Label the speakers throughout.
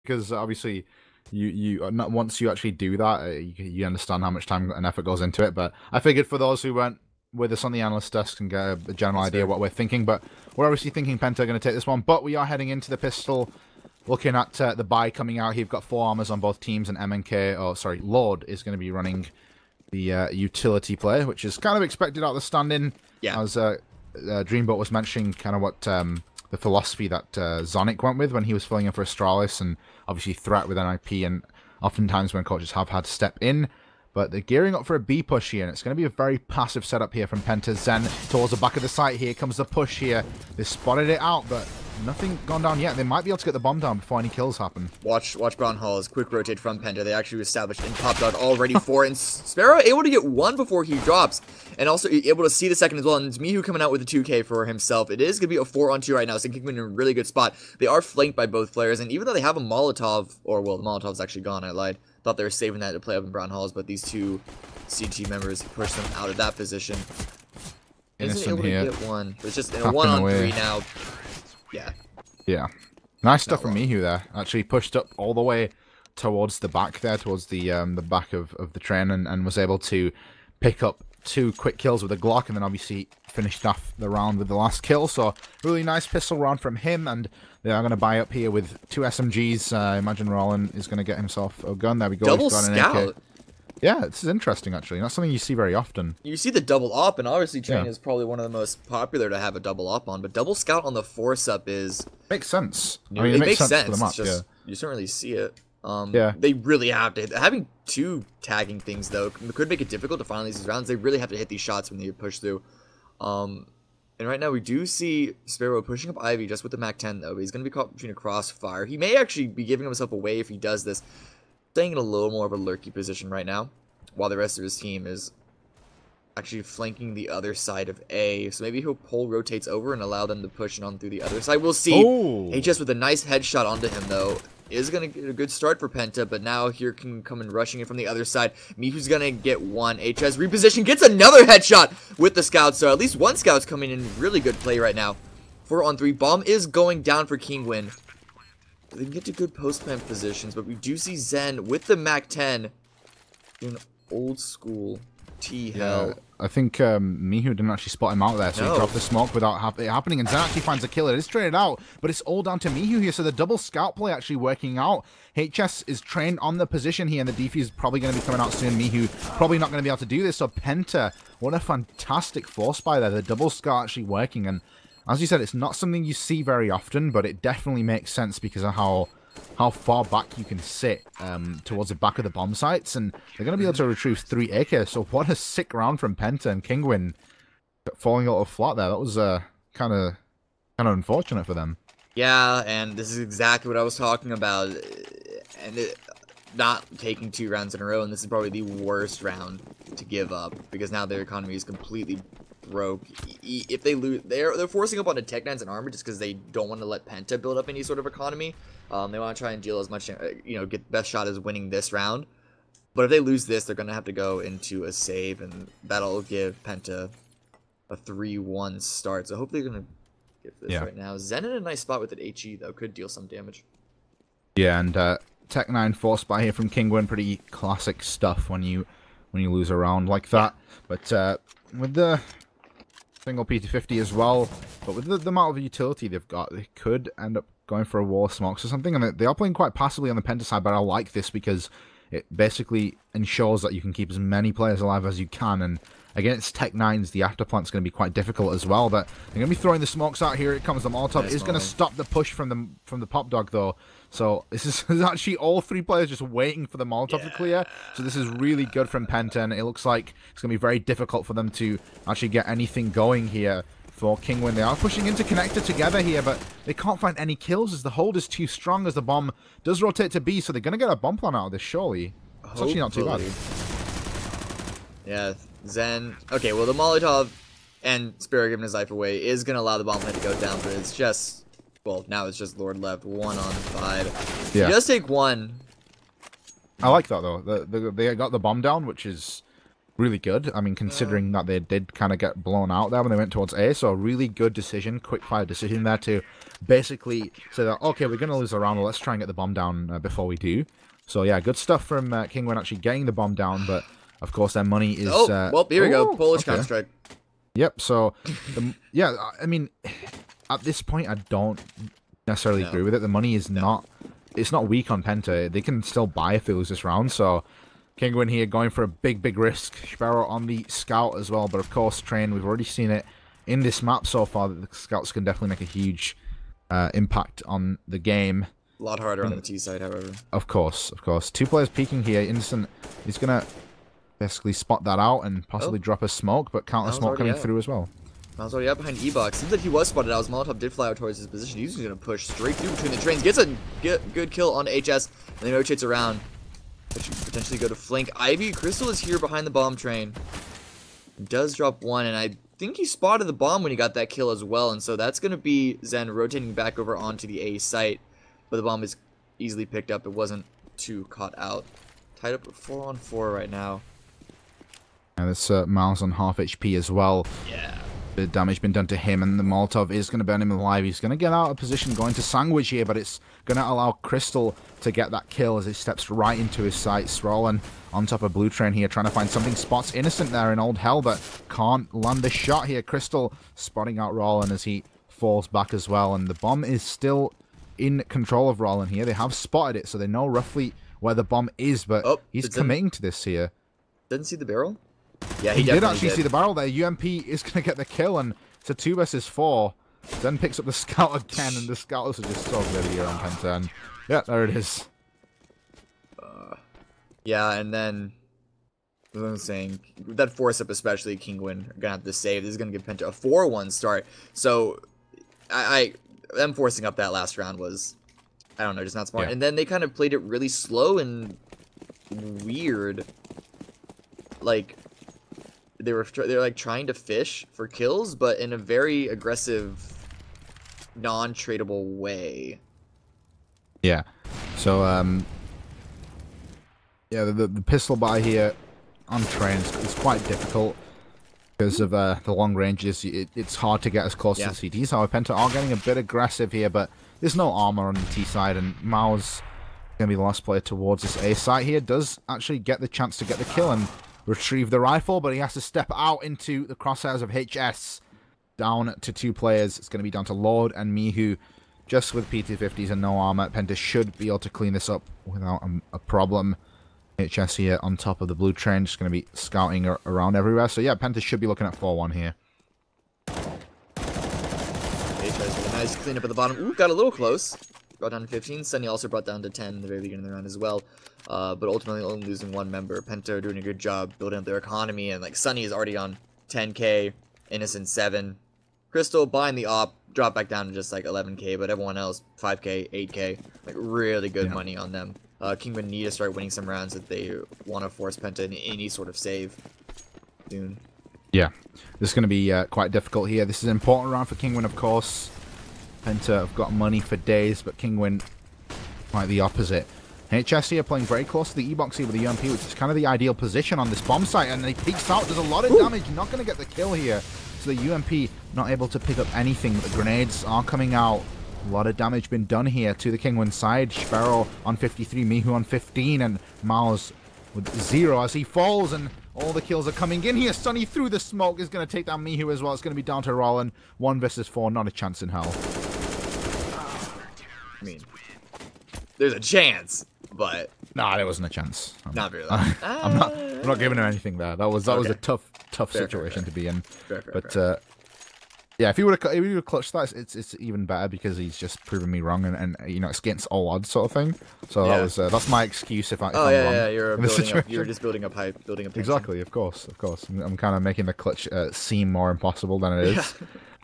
Speaker 1: because obviously you not once you actually do that, you understand how much time and effort goes into it. But I figured for those who weren't with us on the analyst desk and get a general idea what we're thinking. But we're obviously thinking Penta are going to take this one. But we are heading into the pistol, looking at the buy coming out. You've got 4 armors on both teams, and MNK, oh sorry, Lord is going to be running the utility play, which is kind of expected out of the stand-in.
Speaker 2: Yeah.
Speaker 1: As Dreamboat was mentioning, kind of what the philosophy that Zonic went with when he was filling in for Astralis, and obviously threat with NIP, and oftentimes when coaches have had to step in. But they're gearing up for a B push here, and it's going to be a very passive setup here from Penta. Zen towards the back of the site. Here comes the push here. They spotted it out, but nothing gone down yet. They might be able to get the bomb down before any kills happen.
Speaker 2: Watch Brown Hall's quick rotate from Penta. They actually established in top dot already 4, and Sparrow able to get 1 before he drops, and also able to see the second as well. And it's Mihu coming out with a 2K for himself. It is going to be a 4-on-2 right now, so Kinguin in a really good spot. They are flanked by both players, and even though they have a Molotov, or well, the Molotov's actually gone, I lied. Thought they were saving that to play up in Brown Halls, but these 2 CG members push them out of that position. Isn't able to get 1. It's just in a 1-on-3 now. Yeah.
Speaker 1: Yeah. Nice stuff from Mihu there. Actually pushed up all the way towards the back there, towards the back of the train, and was able to pick up 2 quick kills with a Glock, and then obviously finished off the round with the last kill. So really nice pistol round from him, and they are going to buy up here with 2 SMGs. I imagine Rollin is going to get himself a gun. There we go.
Speaker 2: Double scout.
Speaker 1: Yeah, this is interesting, actually. Not something you see very often.
Speaker 2: You see the double op, and obviously Train is probably one of the most popular to have a double op on, but double scout on the force up is...
Speaker 1: Makes sense.
Speaker 2: I mean, it makes sense for the map,
Speaker 1: it's just,
Speaker 2: you certainly really see it.
Speaker 1: Yeah.
Speaker 2: They really have to... Having 2 tagging things, though, could make it difficult to finalize these rounds. They really have to hit these shots when they push through. And right now, we do see Sparrow pushing up Ivy just with the MAC-10, though. But he's going to be caught between a crossfire. He may actually be giving himself away if he does this. Staying in a little more of a lurky position right now, while the rest of his team is actually flanking the other side of A. So maybe he'll pull rotates over and allow them to push it on through the other side. We'll see.
Speaker 1: Oh.
Speaker 2: HS with a nice headshot onto him, though. Is going to get a good start for Penta, but now here can come in rushing it from the other side. Mihu's going to get 1. HS reposition, gets another headshot with the scout. So at least 1 scout's coming in really good play right now. 4-on-3. Bomb is going down for Kinguin. They can get to good post-plant positions, but we do see Zen with the MAC-10 doing old school T-Hell.
Speaker 1: Yeah, I think Mihu didn't actually spot him out there, so he dropped the smoke without it happening, and Zen actually finds a kill. It is traded out, but it's all down to Mihu here, so the double scout play actually working out. HS is trained on the position here, and the defuse is probably going to be coming out soon. Mihu probably not going to be able to do this, so Penta, what a fantastic force by there. The double scout actually working, and as you said, it's not something you see very often, but it definitely makes sense because of how far back you can sit towards the back of the bomb sites, and they're going to be able to retrieve 3 AK. So what a sick round from Penta, and Kinguin falling a little flat there. That was kind of unfortunate for them.
Speaker 2: Yeah, and this is exactly what I was talking about, and not taking 2 rounds in a row, and this is probably the worst round to give up because now their economy is completely broke. If they lose, they're forcing up on the Tech 9s and armor just because they don't want to let Penta build up any sort of economy. They want to try and deal as much, get the best shot as winning this round. But if they lose this, they're going to have to go into a save, and that'll give Penta a 3-1 start. So hopefully they're going to get this right now. Zen in a nice spot with an HE, though. Could deal some damage.
Speaker 1: Yeah, and Tech 9 force buy here from Kinguin. Pretty classic stuff when you lose a round like that. But with the single P250 as well, but with the amount of utility they've got, they could end up going for a wall of smokes or something, and they are playing quite passively on the Penta side, but I like this because it basically ensures that you can keep as many players alive as you can, and against Tech 9s, the afterplant's going to be quite difficult as well, but they're going to be throwing the smokes out. Here it comes. The Molotov is going to stop the push from the Pop Dog, though, so this is actually all 3 players just waiting for the Molotov to clear, so this is really good from Penta, and it looks like it's going to be very difficult for them to actually get anything going here for Kinguin. They are pushing into connector together here, but they can't find any kills as the hold is too strong as the bomb does rotate to B, so they're going to get a bomb plan out of this, surely. It's actually not too bad.
Speaker 2: Yeah, Zen. Okay, well, the Molotov and Sparrow giving his life away is going to allow the bomb plan to go down, but it's just, well, now it's just Lord left. 1-on-5.
Speaker 1: Yeah.
Speaker 2: He does take 1.
Speaker 1: I like that, though. They got the bomb down, which is really good. I mean, considering that they did kind of get blown out there when they went towards A, so a really good decision, quick-fire decision there to basically say that, okay, we're going to lose a round, well, let's try and get the bomb down before we do. So, yeah, good stuff from Kinguin actually getting the bomb down, but, of course, their money is...
Speaker 2: well, here we go. Polish counter-strike.
Speaker 1: Yep, so, yeah, I mean, at this point, I don't necessarily agree with it. The money is not... It's not weak on Penta. They can still buy if they lose this round, so... Kinguin here going for a big risk. Sparrow on the scout as well, but of course, Train, we've already seen it in this map so far that the scouts can definitely make a huge impact on the game.
Speaker 2: A lot harder on the T side, however.
Speaker 1: Of course. 2 players peeking here. Innocent is going to basically spot that out and possibly drop a smoke, but counter smoke coming through as well.
Speaker 2: Miles already out behind E-Box. Seems like he was spotted out. His Molotov did fly out towards his position. He's going to push straight through between the trains. Gets a good kill on HS, and then rotates around. Potentially go to flank. Ivy Crystal is here behind the bomb train. Does drop one, and I think he spotted the bomb when he got that kill as well, and so that's going to be Zen rotating back over onto the A site, but the bomb is easily picked up. It wasn't too caught out. Tied up at 4-on-4 right now.
Speaker 1: And it's Miles on half HP as well.
Speaker 2: Yeah.
Speaker 1: The damage been done to him, and the Molotov is going to burn him alive. He's going to get out of position, going to sandwich here, but it's going to allow Crystal to get that kill as he steps right into his sights. Roland on top of Blue Train here, trying to find something. Spots Innocent there in Old Hell, but can't land a shot here. Crystal spotting out Roland as he falls back as well, and the bomb is still in control of Roland here. They have spotted it, so they know roughly where the bomb is, but he's committing to this here.
Speaker 2: Didn't see the barrel? Yeah,
Speaker 1: he did actually see the barrel there. UMP is going to get the kill, and it's a 2 versus 4. Then picks up the scout again, and the scouts are just so good here on Penta. And yeah, there it is.
Speaker 2: Yeah, and then as I was saying, that force up especially, Kinguin are gonna have to save. This is gonna give Penta a 4-1 start. So them forcing up that last round was, I don't know, just not smart.
Speaker 1: Yeah.
Speaker 2: And then they kind of played it really slow and weird. Like they're like trying to fish for kills, but in a very aggressive, non-tradable way.
Speaker 1: Yeah. So yeah, the pistol buy here on trains is quite difficult because of the long ranges. It's hard to get as close to the CTs. However, Penta are getting a bit aggressive here, but there's no armor on the T side, and Mao's going to be the last player towards this A site here. Does actually get the chance to get the kill and retrieve the rifle, but he has to step out into the crosshairs of HS. Down to 2 players. It's going to be down to Lord and Mihu. Just with PT50s and no armor, Penta should be able to clean this up without a problem. HS here on top of the Blue Train, just going to be scouting around everywhere. So yeah, Penta should be looking at 4-1 here.
Speaker 2: HS with a nice cleanup at the bottom. Ooh, got a little close. Brought down to 15. Sunny also brought down to 10 in the very beginning of the round as well. But ultimately only losing 1 member. Penta are doing a good job building up their economy, and like Sunny is already on 10k, Innocent 7. Crystal buying the op, drop back down to just like 11k, but everyone else 5k, 8k, like really good money on them. Kinguin need to start winning some rounds if they want to force Penta in any sort of save soon. Yeah,
Speaker 1: this is going to be quite difficult here. This is an important round for Kinguin, of course. Penta have got money for days, but Kinguin quite the opposite. HS here playing very close to the E-box here with the UMP, which is kind of the ideal position on this bomb site, and he peeks out, does a lot of damage, not going to get the kill here. So the UMP not able to pick up anything, but the grenades are coming out. A lot of damage been done here to the Kinguin side. Sparrow on 53, Mihu on 15, and Mao's with 0 as he falls, and all the kills are coming in here. Sunny through the smoke is going to take down Mihu as well. It's going to be down to Roland. 1 versus 4, not a chance in hell.
Speaker 2: I mean, there's a chance, but
Speaker 1: nah, there wasn't a chance.
Speaker 2: Not really.
Speaker 1: I'm not giving him anything there. That was a tough situation to be in. Fair. Yeah, if he would have clutched that, it's even better because he's just proven me wrong, and you know, it's against all odds sort of thing. So that's my excuse if I'm wrong.
Speaker 2: You're just building up hype, building up tension.
Speaker 1: Exactly, of course. I'm kind of making the clutch seem more impossible than it is.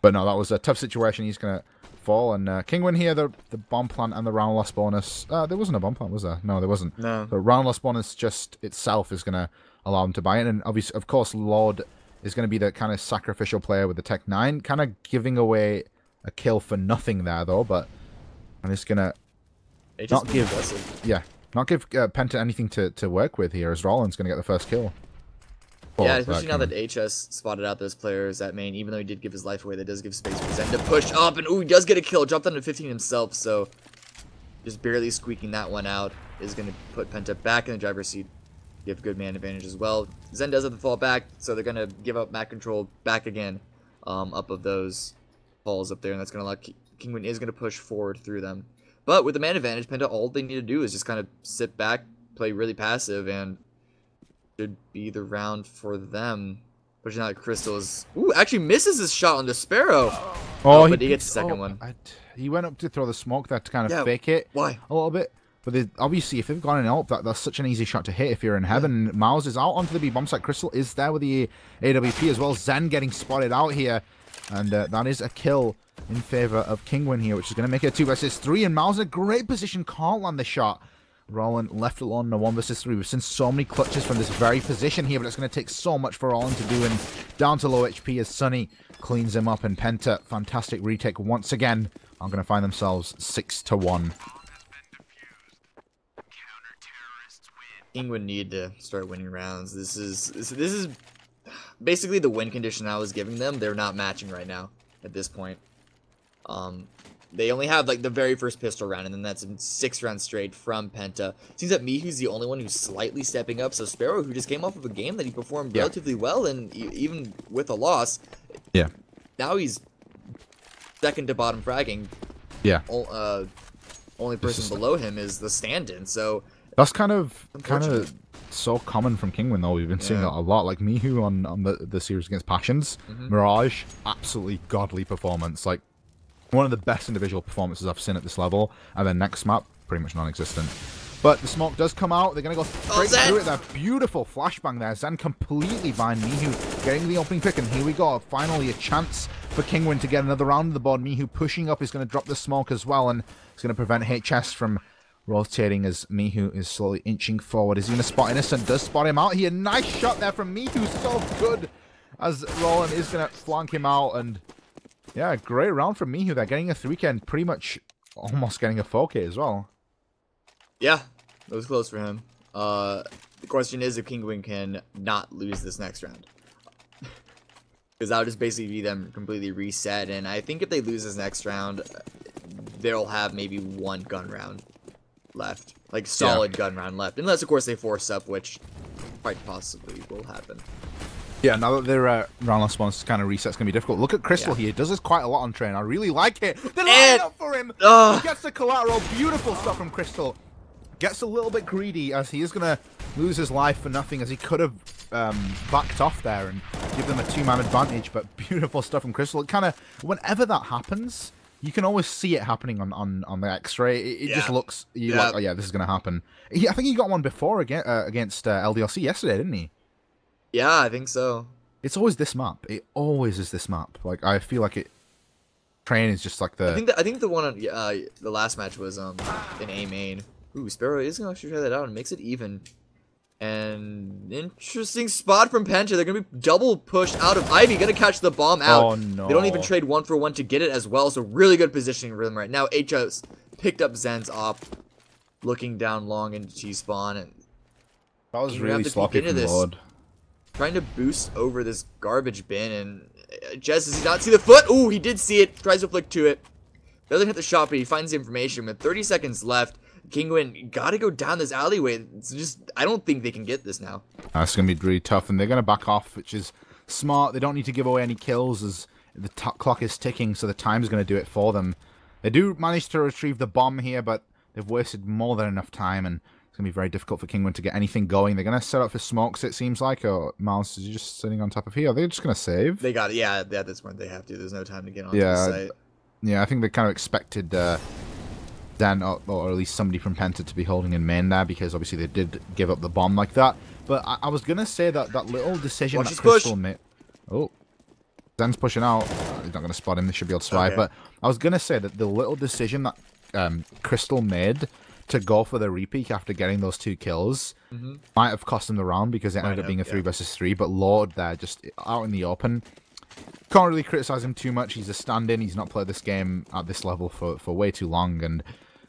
Speaker 1: But no, that was a tough situation. He's gonna fall, and Kinguin here, the bomb plant and the round loss bonus. There wasn't a bomb plant, was there? No, there wasn't.
Speaker 2: No.
Speaker 1: The round loss bonus just itself is gonna allow him to buy it, and obviously, of course, Lord is going to be the kind of sacrificial player with the Tech 9, kind of giving away a kill for nothing there, though, but I'm just going to not give Penta anything to work with here, as Roland's going to get the first kill.
Speaker 2: Yeah, especially now that HS spotted out those players at main, even though he did give his life away, that does give space for Zen to push up, and ooh, he does get a kill, dropped down to 15 himself, so just barely squeaking that one out is going to put Penta back in the driver's seat, give good man advantage as well. Zen does have to fall back, so they're going to give up map control back again, up of those falls up there, and that's going to allow Kinguin is going to push forward through them. But with the man advantage, Penta, all they need to do is just kind of sit back, play really passive, and should be the round for them. Pushing out Crystal is... Ooh, actually misses his shot on the Sparrow. Oh, but he gets the second one.
Speaker 1: He went up to throw the smoke there to kind of fake it.
Speaker 2: Why?
Speaker 1: A little bit. But obviously, if they've gone in help, that's such an easy shot to hit if you're in heaven. Miles is out onto the B bomb site. Crystal is there with the AWP as well. Zen getting spotted out here. And that is a kill in favor of Kinguin here, which is going to make it a 2 versus 3. And Miles in a great position, can't land the shot. Roland left alone in a 1 versus 3. We've seen so many clutches from this very position here, but it's going to take so much for Roland to do. And down to low HP as Sunny cleans him up. And Penta, fantastic retake once again, are going to find themselves 6-1.
Speaker 2: Kinguin need to start winning rounds. This is basically the win condition I was giving them. They're not matching right now at this point. They only have like the very first pistol round, and then that's 6 rounds straight from Penta. Seems that Mihu's the only one who's slightly stepping up. So Sparrow, who just came off of a game that he performed relatively well, and even with a loss, now he's second to bottom fragging. Only person below him is the stand-in. So
Speaker 1: that's kind of so common from Kinguin, though. We've been seeing that a lot. Like Mihu on the series against Passions, Mirage, absolutely godly performance. Like, one of the best individual performances I've seen at this level. And then next map, pretty much non-existent. But the smoke does come out. They're going to go straight through it. That beautiful flashbang there. Zen completely behind Mihu, getting the opening pick. And here we go. Finally, a chance for Kinguin to get another round of the board. Mihu pushing up is going to drop the smoke as well. And it's going to prevent HS from rotating as Mihu is slowly inching forward. Is he going to spot Innocent? Does spot him out here. Nice shot there from Mihu. So good. As Roland is going to flank him out. And yeah, great round from Mihu there. Getting a 3K and pretty much almost getting a 4K as well. Yeah,
Speaker 2: it was close for him. The question is if Kinguin can not lose this next round. Because that would just basically be them completely reset. And I think if they lose this next round, they'll have maybe 1 gun round left. Like, solid gun round left. Unless, of course, they force up, which quite possibly will happen.
Speaker 1: Yeah, now that their round response kind of resets going to be difficult. Look at Crystal here. He does this quite a lot on train. I really like it. They're lining up for him. He gets the collateral. Beautiful stuff from Crystal. Gets a little bit greedy as he is going to lose his life for nothing, as he could have backed off there and give them a 2-man advantage. But beautiful stuff from Crystal. It kind of, whenever that happens, you can always see it happening on the X-ray. It just looks, like, oh yeah, this is going to happen. I think he got one before against LDLC yesterday, didn't he?
Speaker 2: Yeah, I think so.
Speaker 1: It's always this map. It always is this map. Like, I feel like it. Train is just like the.
Speaker 2: I think the one on the last match was in A main. Ooh, Sparrow is gonna actually try that out and makes it even. And interesting spot from Penta. They're gonna be double pushed out of Ivy. Gonna catch the bomb out.
Speaker 1: Oh no!
Speaker 2: They don't even trade 1 for 1 to get it as well. So really good positioning for them right now. HS picked up Zen's op, looking down long into T spawn, and
Speaker 1: that was really sloppy from Lord.
Speaker 2: Trying to boost over this garbage bin, and Jess, does he not see the foot? Ooh, he did see it. Tries to flick to it. Doesn't hit the shot, but he finds the information. With 30 seconds left, Kinguin gotta go down this alleyway. It's just, I don't think they can get this now.
Speaker 1: That's gonna be really tough, and they're gonna back off, which is smart. They don't need to give away any kills as the clock is ticking, so the time's gonna do it for them. They do manage to retrieve the bomb here, but they've wasted more than enough time, and it's going to be very difficult for Kinguin to get anything going. They're going to set up for smokes, it seems like, or Mouse is just sitting on top of here. They're just going to save.
Speaker 2: They got it. Yeah, at this point they have to. There's no time to get onto the site.
Speaker 1: Yeah, I think they kind of expected Dan, or at least somebody from Penta, to be holding in main there, because obviously they did give up the bomb like that. But I was going to say that little decision that Crystal made... Oh, Zen's pushing out. He's not going to spot him. They should be able to survive. Okay. But I was going to say that the little decision that Crystal made to go for the repeat after getting those 2 kills might have cost them the round, because it ended up being a 3 versus 3. But Lord there, just out in the open. Can't really criticize him too much. He's a stand-in. He's not played this game at this level for way too long. And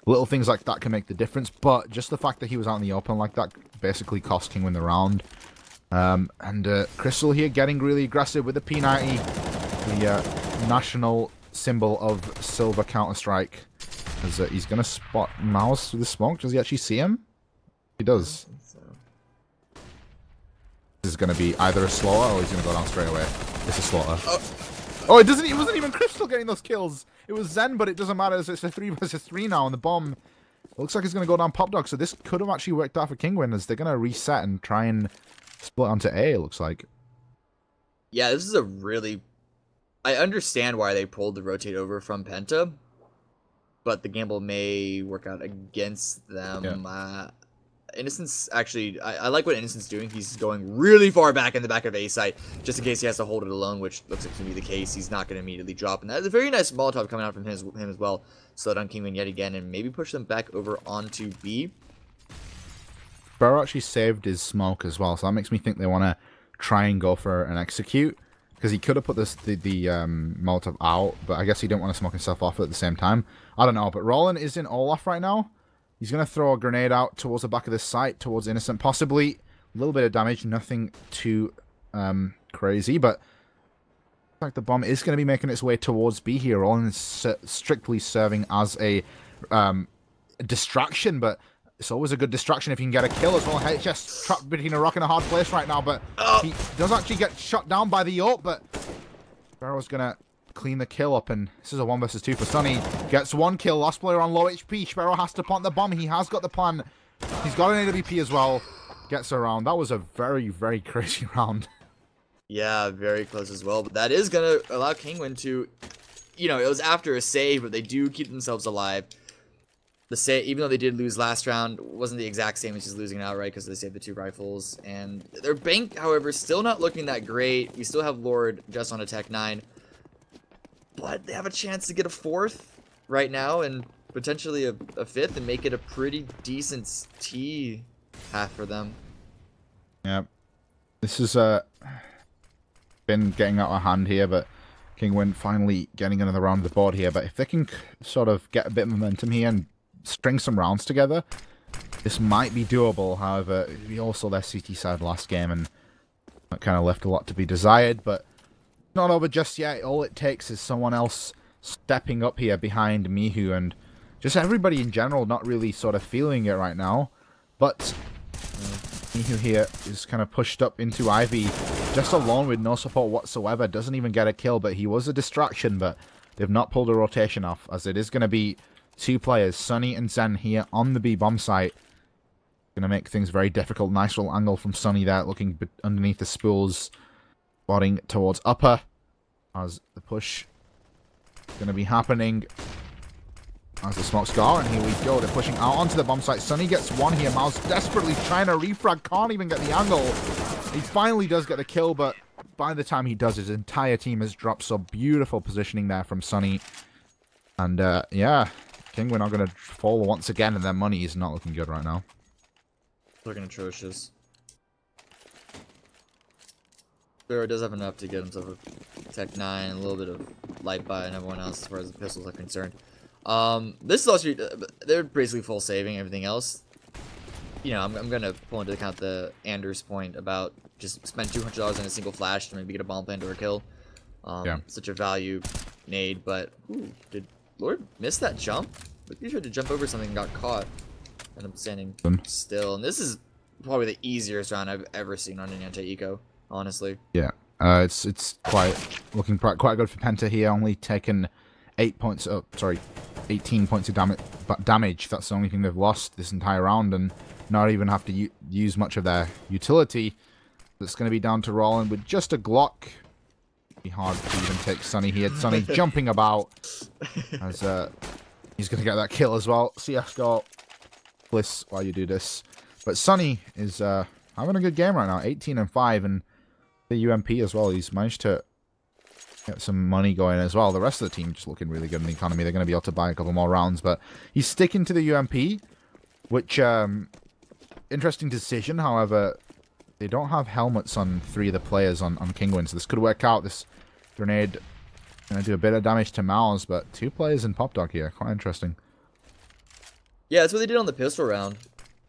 Speaker 1: little things like that can make the difference. But just the fact that he was out in the open like that basically cost Kinguin the round. Crystal here getting really aggressive with the P90, the national symbol of silver Counter-Strike. As he's going to spot Mouse through the smoke. Does he actually see him? He does. This is going to be either a slaughter or he's going to go down straight away. It's a slaughter. Oh, it wasn't even Crystal getting those kills. It was Zen, but it doesn't matter. It's a 3 versus 3 now, and the bomb looks like it's going to go down Pop Dog. So this could have actually worked out for Kinguin, as they're going to reset and try and split onto A, it looks like.
Speaker 2: Yeah, this is a really... I understand why they pulled the rotate over from Penta, but the gamble may work out against them. Yeah. Innocence, actually, I like what Innocent's doing. He's going really far back in the back of A site, just in case he has to hold it alone, which looks like to be the case. He's not going to immediately drop. And that's a very nice Molotov coming out from him as well. Slow down Kinguin yet again, and maybe push them back over onto B.
Speaker 1: Burrow actually saved his smoke as well, so that makes me think they want to try and go for an execute. Because he could have put the Molotov out, but I guess he didn't want to smoke himself off at the same time. I don't know, but Roland is in Olaf right now. He's going to throw a grenade out towards the back of this site, towards Innocent. Possibly a little bit of damage, nothing too crazy, but like the bomb is going to be making its way towards B here. Roland is strictly serving as a distraction, but it's always a good distraction if you can get a kill as well. HS trapped between a rock and a hard place right now, but he does actually get shot down by the ult, but Sparrow's going to clean the kill up, and this is a 1 versus 2 for Sunny. Gets 1 kill, last player on low HP. Sparrow has to plant the bomb. He has got the plan. He's got an AWP as well. Gets around. That was a very, very crazy round.
Speaker 2: Yeah, very close as well, but that is going to allow Kinguin to, you know, it was after a save, but they do keep themselves alive. The save, even though they did lose last round, wasn't the exact same as just losing outright because they saved the 2 rifles. And their bank, however, still not looking that great. We still have Lord just on a Tech 9. But they have a chance to get a 4th right now and potentially a 5th and make it a pretty decent T half for them.
Speaker 1: Yeah. This has been getting out of hand here, but Kinguin finally getting another round of the board here. But if they can sort of get a bit of momentum here and string some rounds together, this might be doable. However, we all saw their CT side last game, and that kind of left a lot to be desired, but not over just yet. All it takes is someone else stepping up here behind Mihu, and just everybody in general not really sort of feeling it right now. But Mihu here is kind of pushed up into Ivy, just alone with no support whatsoever. Doesn't even get a kill, but he was a distraction, but they've not pulled a rotation off, as it is going to be 2 players, Sunny and Zen, here on the B bomb site. Going to make things very difficult. Nice little angle from Sunny there, looking underneath the spools, spotting towards upper, as the push is going to be happening as the smokes go. And here we go, they're pushing out onto the bomb site. Sunny gets 1 here. Mouse desperately trying to refrag, can't even get the angle. He finally does get the kill, but by the time he does, his entire team has dropped. So beautiful positioning there from Sunny. And yeah, Kinguin are going to fall once again, and their money is not looking good right now.
Speaker 2: Looking atrocious. Sparrow does have enough to get himself a Tech 9, a little bit of light by and everyone else as far as the pistols are concerned. This is also, they're basically full saving everything else. You know, I'm going to pull into account the Anders point about just spend $200 on a single flash to maybe get a bomb plant or a kill. Yeah. Such a value nade, but ooh, did Lord miss that jump? But he tried to jump over something and got caught. And I'm standing still. And this is probably the easiest round I've ever seen on an anti-eco, honestly.
Speaker 1: Yeah. It's looking quite good for Penta here. Only taken 8 points. Oh, sorry, 18 points of damage. That's the only thing they've lost this entire round, and not even have to use much of their utility. That's going to be down to Roland with just a Glock. Be hard to even take Sunny here. Sunny jumping about as he's going to get that kill as well. CS:GO, bliss while you do this. But Sunny is having a good game right now, 18-5, and the UMP as well. He's managed to get some money going as well. The rest of the team just looking really good in the economy. They're going to be able to buy a couple more rounds, but he's sticking to the UMP, which interesting decision. However, they don't have helmets on 3 of the players on Kinguin, so this could work out. This grenade going to do a bit of damage to Mouse, but 2 players in Pop Dog here. Quite interesting.
Speaker 2: Yeah, that's what they did on the pistol round.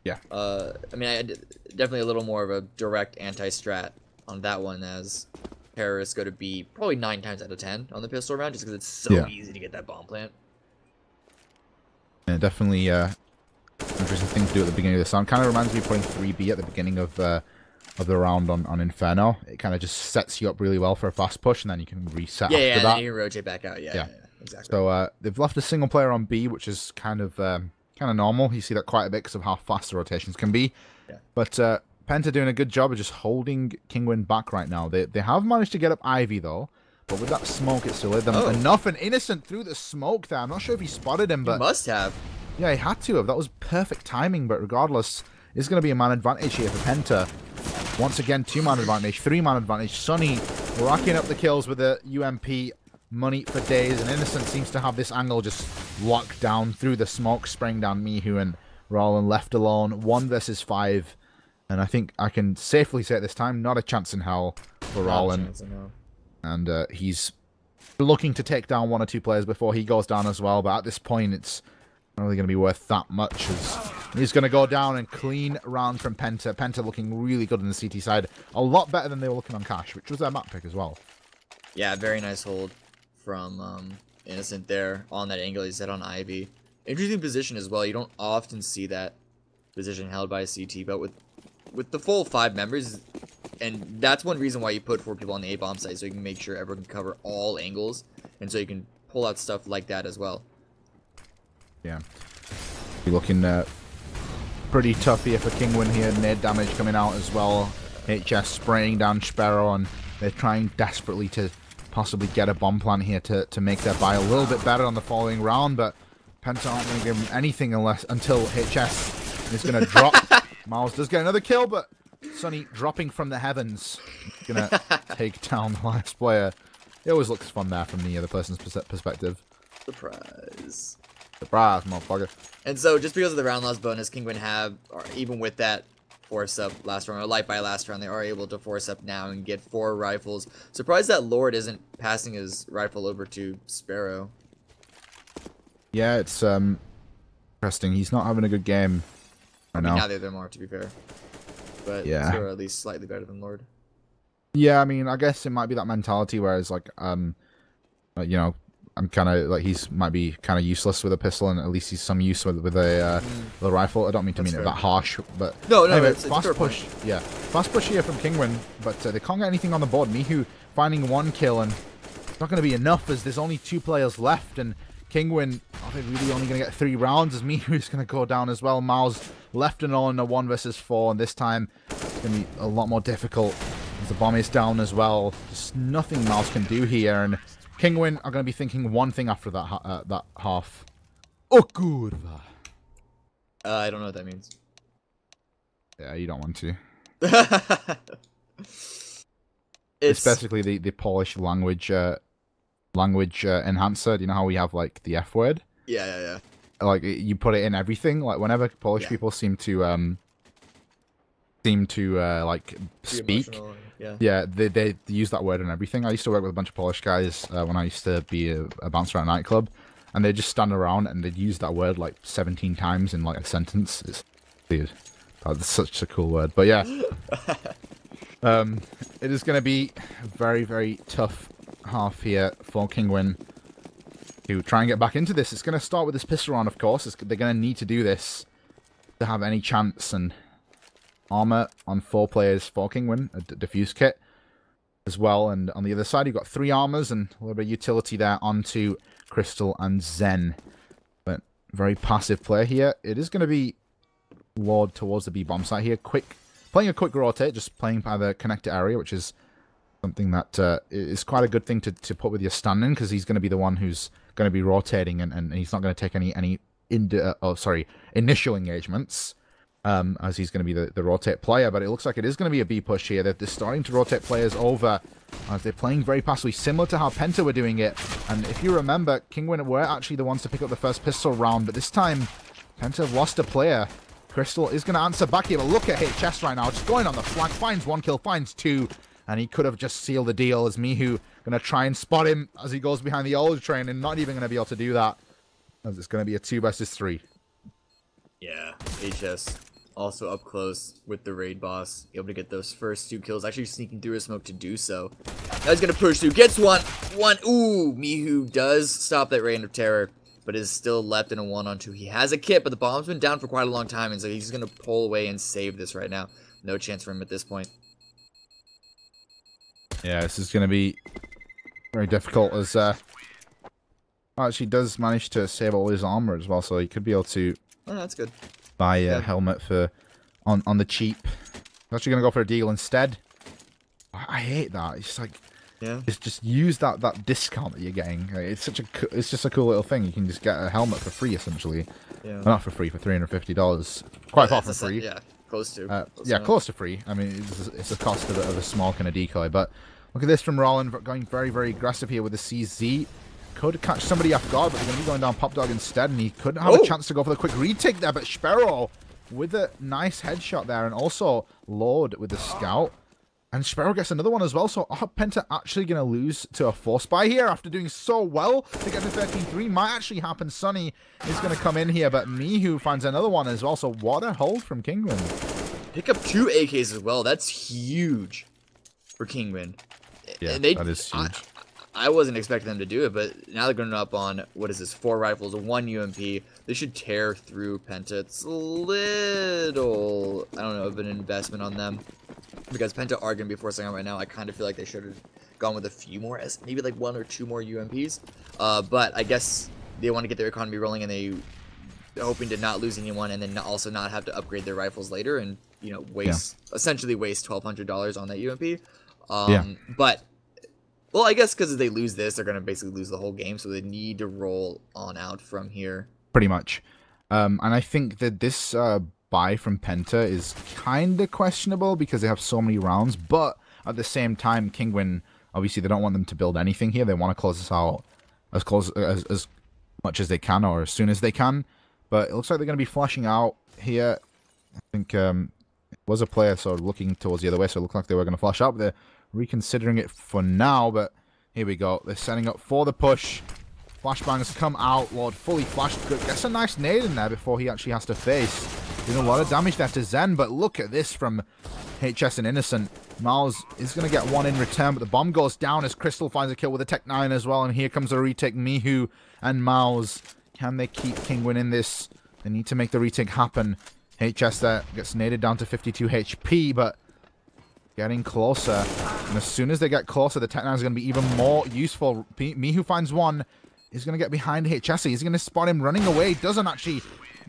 Speaker 1: Yeah.
Speaker 2: I mean, definitely a little more of a direct anti-strat on that one, as terrorists go to B probably 9 times out of 10 on the pistol round, just because it's so easy to get that bomb plant.
Speaker 1: Yeah, definitely interesting thing to do at the beginning of the sound. Kind of reminds me of putting 3B at the beginning of the round on Inferno. It kind of just sets you up really well for a fast push, and then you can reset after that.
Speaker 2: And then you can rotate back out. Yeah, exactly.
Speaker 1: So they've left a single player on B, which is kind of normal. You see that quite a bit because of how fast the rotations can be.
Speaker 2: Yeah.
Speaker 1: But Penta doing a good job of just holding Kinguin back right now. They have managed to get up Ivy, though. But with that smoke, it still hit them enough. And Innocent through the smoke there. I'm not sure if he spotted him, but...
Speaker 2: He must have.
Speaker 1: Yeah, he had to have. That was perfect timing. But regardless, it's going to be a man advantage here for Penta. Once again, 2-man advantage, 3-man advantage. Sunny racking up the kills with the UMP. Money for days. And Innocent seems to have this angle just locked down through the smoke, spraying down Mihu and Roland left alone. 1 versus 5. And I think I can safely say at this time, not a chance in hell for Roland. And he's looking to take down 1 or 2 players before he goes down as well. But at this point, it's not really going to be worth that much, as he's going to go down and clean round from Penta. Penta looking really good on the CT side. A lot better than they were looking on Cash, which was their map pick as well. Yeah,
Speaker 2: very nice hold from Innocent there on that angle he set on Ivy. Interesting position as well. You don't often see that position held by a CT, but with the full 5 members... And that's one reason why you put 4 people on the A-bomb site, so you can make sure everyone can cover all angles. And so you can pull out stuff like that as well.
Speaker 1: Yeah. You're looking pretty tough here for Kinguin here. Nade damage coming out as well. HS spraying down Sparrow, and they're trying desperately to possibly get a bomb plant here to make their buy a little bit better on the following round. But Penta aren't going to give him anything until HS is going to drop. Miles does get another kill, but... Sunny dropping from the heavens, gonna take down the last player. It always looks fun there from the other person's perspective.
Speaker 2: Surprise,
Speaker 1: motherfucker.
Speaker 2: And so, just because of the round loss bonus, Kinguin have, or even with that force up last round, or light by last round, they are able to force up now and get 4 rifles. Surprised that Lord isn't passing his rifle over to Sparrow.
Speaker 1: Yeah, it's interesting. He's not having a good game right now.
Speaker 2: Now they're more, to be fair. But
Speaker 1: yeah,
Speaker 2: they're at least slightly better than Lord.
Speaker 1: Yeah, I mean, I guess it might be that mentality, whereas like you know, I'm kind of like might be kind of useless with a pistol, and at least he's some use with a rifle. I don't mean to mean it that harsh, but
Speaker 2: no,
Speaker 1: anyway,
Speaker 2: it's
Speaker 1: fast push. Yeah, fast push here from Kinguin, but they can't get anything on the board. Mihu finding 1 kill, and it's not going to be enough as there's only 2 players left, and Kinguin are they really only going to get 3 rounds as Mihu's going to go down as well. Mao's left and all in a 1 versus 4, and this time it's going to be a lot more difficult as the bomb is down as well. Just nothing Mouse can do here, and Kinguin are going to be thinking one thing after that that half. Oh, kurva.
Speaker 2: I don't know what that means.
Speaker 1: Yeah, you don't want to.
Speaker 2: It's
Speaker 1: basically the Polish language enhancer. Do you know how we have like the F word?
Speaker 2: Yeah.
Speaker 1: Like you put it in everything. Like whenever Polish people seem to like speak. Yeah, they use that word in everything. I used to work with a bunch of Polish guys when I used to be a bouncer at a nightclub, and they'd just stand around and they'd use that word like 17 times in like a sentence. It's weird. That's such a cool word. But yeah, it is going to be a very, very tough half here for Kinguin to try and get back into this. It's going to start with this pistol round, of course. They're going to need to do this to have any chance, and armor on 4 players for Kinguin, a diffuse kit as well, and on the other side you've got 3 armors and a little bit of utility there onto Crystal and Zen. But very passive player here. It is going to be Lord towards the B bomb site here. Playing a quick rotate, just playing by the connector area, which is something that is quite a good thing to put with your stand-in, because he's going to be the one who's going to be rotating, and he's not going to take any initial engagements, as he's going to be the rotate player. But it looks like it is going to be a B push here. They're starting to rotate players over as they're playing very passively, similar to how Penta were doing it. And if you remember, Kinguin were actually the ones to pick up the first pistol round, but this time Penta have lost a player. Crystal is going to answer back here, but look at HS right now, just going on the flank, finds 1 kill, finds 2, and he could have just sealed the deal, as Mihu going to try and spot him as he goes behind the old train, and not even going to be able to do that, as it's going to be a 2 versus 3.
Speaker 2: Yeah, HS also up close with the raid boss, able to get those first 2 kills, actually sneaking through a smoke to do so. Now he's gonna push through, gets one. Ooh, Mihu does stop that reign of terror, but is still left in a 1-on-2. He has a kit, but the bomb's been down for quite a long time, and so he's gonna pull away and save this right now. No chance for him at this point.
Speaker 1: Yeah, this is gonna be very difficult as actually does manage to save all his armor as well, so he could be able to
Speaker 2: that's good.
Speaker 1: buy a helmet for on the cheap. He's actually gonna go for a deal instead. I hate that. It's like, it's just use that discount that you're getting. It's just a cool little thing. You can just get a helmet for free essentially. Yeah. Well, not for free, for $350. Quite far from free.
Speaker 2: Yeah, close to.
Speaker 1: Close to free. I mean, it's a cost of a small kind of decoy. But look at this from Rollin, going very, very aggressive here with the CZ. Could catch somebody off guard, but they're going to be going down Pop Dog instead, and he could have a chance to go for the quick retake there, but Sparrow with a nice headshot there, and also Lord with the scout. And Sparrow gets another one as well, so are Penta actually going to lose to a Force Buy here after doing so well to get to 13-3? Might actually happen. Sunny is going to come in here, but Mihu finds another one as well, so what a hold from Kinguin.
Speaker 2: Pick up 2 AKs as well. That's huge for Kinguin.
Speaker 1: Yeah, that is huge.
Speaker 2: I wasn't expecting them to do it, but now they're going up on, what is this, 4 rifles, 1 UMP. They should tear through Penta. It's a little, I don't know, of an investment on them. Because Penta are going to be forcing out right now. I kind of feel like they should have gone with a few more, maybe like 1 or 2 more UMPs. But I guess they want to get their economy rolling, and they're hoping to not lose anyone, and then also not have to upgrade their rifles later, and, you know, essentially waste $1,200 on that UMP. But... well, I guess because if they lose this, they're going to basically lose the whole game, so they need to roll on out from here.
Speaker 1: Pretty much. And I think that this buy from Penta is kind of questionable because they have so many rounds, but at the same time, Kinguin, obviously they don't want them to build anything here. They want to close this out as much as they can or as soon as they can. But it looks like they're going to be flashing out here. I think it was a player sort of looking towards the other way, so it looked like they were going to flash out, but they're reconsidering it for now, but here we go. They're setting up for the push. Flashbangs come out. Lord fully flashed. Gets a nice nade in there before he actually has to face. Doing a lot of damage there to Zen, but look at this from HS and Innocent. Miles is going to get one in return, but the bomb goes down as Crystal finds a kill with a Tech 9 as well, and here comes a retake. Mihu and Miles. Can they keep Kinguin in this? They need to make the retake happen. HS there gets naded down to 52 HP, but getting closer. And as soon as they get closer, the Tech 9 is going to be even more useful. Mihu finds one. He's going to get behind HS. He's going to spot him running away. Doesn't actually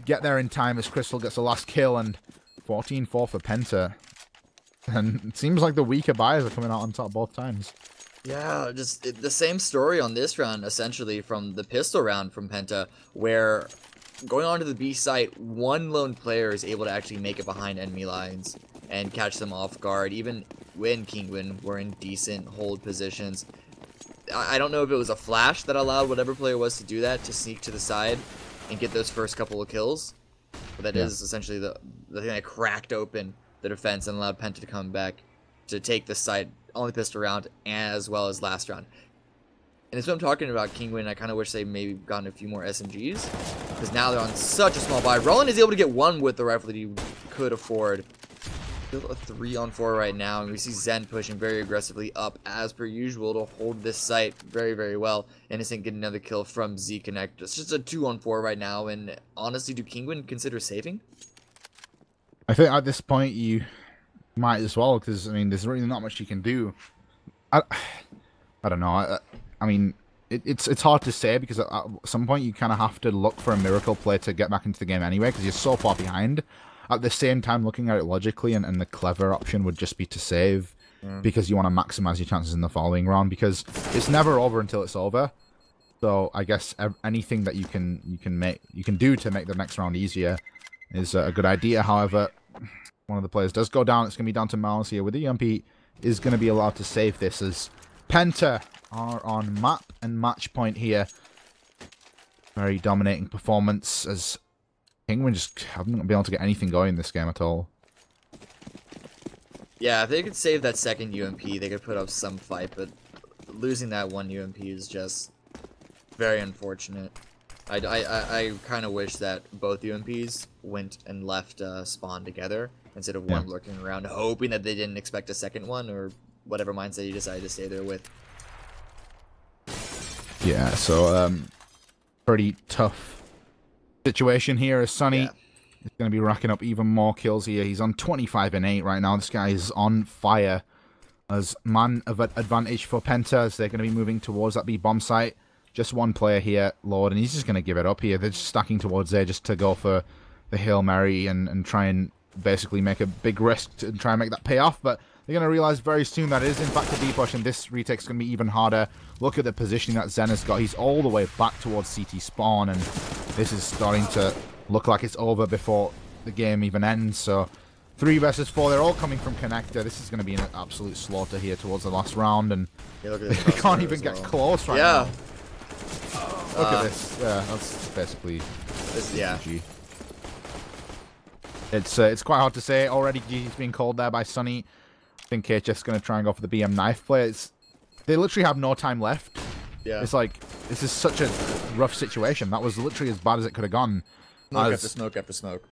Speaker 1: get there in time as Crystal gets the last kill. And 14-4 for Penta. And it seems like the weaker buyers are coming out on top both times.
Speaker 2: Yeah, just the same story on this round, essentially, from the pistol round from Penta, where going on to the B site, one lone player is able to actually make it behind enemy lines and catch them off guard, even when Kinguin were in decent hold positions. I don't know if it was a flash that allowed whatever player was to do that, to sneak to the side and get those first couple of kills. But that is essentially the thing that cracked open the defense and allowed Penta to come back to take the site on the pistol round as well as last round. And that's what I'm talking about, Kinguin. I kind of wish they maybe gotten a few more SMGs, because now they're on such a small buy. Roland is able to get one with the rifle that he could afford. Still a 3-on-4 right now, and we see Zen pushing very aggressively up as per usual to hold this site very, very well. Innocent getting another kill from Z Connect. It's just a 2-on-4 right now, and honestly, do Kinguin consider saving?
Speaker 1: I think at this point you might as well, because I mean, there's really not much you can do. I don't know. I mean, it's hard to say, because at some point you kind of have to look for a miracle play to get back into the game anyway, because you're so far behind. At the same time, looking at it logically, and the clever option would just be to save, because you want to maximize your chances in the following round, because it's never over until it's over. So I guess anything that you can do to make the next round easier is a good idea. However, one of the players does go down. It's going to be down to Miles here with the UMP. Is going to be allowed to save this, as Penta are on map and match point here. Very dominating performance, as Kinguin just haven't been able to get anything going in this game at all.
Speaker 2: Yeah, if they could save that second UMP, they could put up some fight, but losing that one UMP is just very unfortunate. I kind of wish that both UMPs went and left spawn together instead of one lurking around, hoping that they didn't expect a second one or whatever mindset you decided to stay there with.
Speaker 1: Yeah, so pretty tough situation here as Sunny is going to be racking up even more kills here. He's on 25 and 8 right now. This guy is on fire as man of advantage for Penta as they're going to be moving towards that B bomb site. Just one player here, Lord, and he's just going to give it up here. They're just stacking towards there just to go for the Hail Mary and try and basically make a big risk to try and make that pay off, but they're going to realize very soon that it is in fact a D-push, and this retake's going to be even harder. Look at the positioning that Zen has got. He's all the way back towards CT spawn, and this is starting to look like it's over before the game even ends. So 3 versus 4, they're all coming from connector. This is going to be an absolute slaughter here towards the last round, and they can't even get close right now. Look at this. Yeah, that's basically GG. It's quite hard to say. Already GG's being called there by Sunny. I think KHF's going to try and go for the BM knife play. They literally have no time left. Yeah. It's like, this is such a rough situation. That was literally as bad as it could have gone.
Speaker 2: Smoke after smoke after smoke.